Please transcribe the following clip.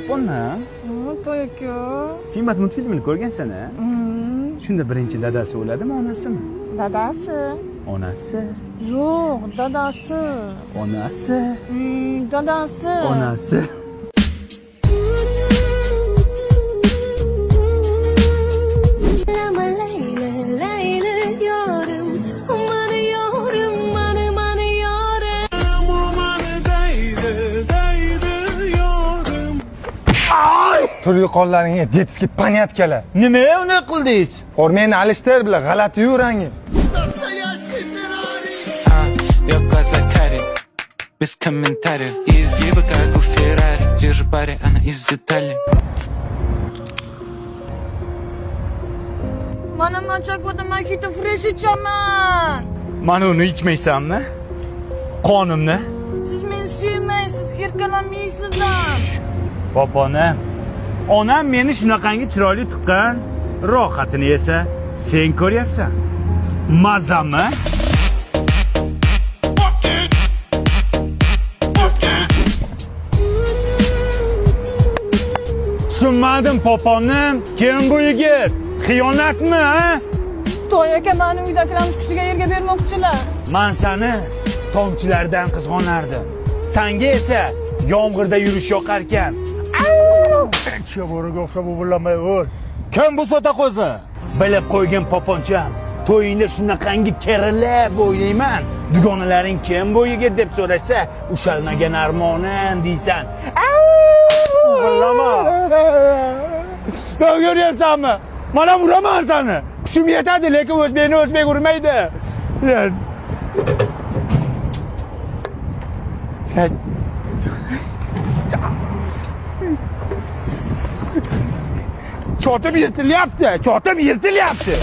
poponna. To'y-ku. Siymat multfilmini ko'rgansan-a? Shunda birinchi dadasi o'ladimi, onasimi? Dadasi. Onasi. Yo'q, dadasi. Onasi. Dadasi. Onasi. Turli qonlaringga детский понятkalar. Nima uni qildingiz? Formeni alishtir bilan g'alati yurangi. Я глаза карие, без комментариев. И изгибы, как у Феррари. Держи пари, она из Италии. Mana machakoda mojito fresh ichaman. Mana uni ichmaysanmi? Qonimni? Siz meni sevmaysiz, erkalanmaysiz ham. Popona. Onam meni shunaqangi chiroyli tuqqan, rohatini esa sen ko'ryapsan. Mazami? Tushunmadim poponim. Kim bu yigit? Xiyonatmi, ha? To'y aka meni uydagilarning kuchiga erga bermoqchilar. Men seni tomchilardan qizg'onardim. Senga esa yomg'irda yurish yoqar ekan. Chevoriga o'xshab uvillamay ur. Kim bu sota qo'zi? Bilib qo'ygin poponcham. To'yingda shunaqangi kerilib o'ynayman. Dugonalaring kim bu yigit deb so'rasa, ushalmagan armonim deysan. Uvillama. Ko'ryapsanmi? Mana uraman seni. Kuchim yetadi, lekin o'zbek urmaydi. Cho'tib yirtilyapti.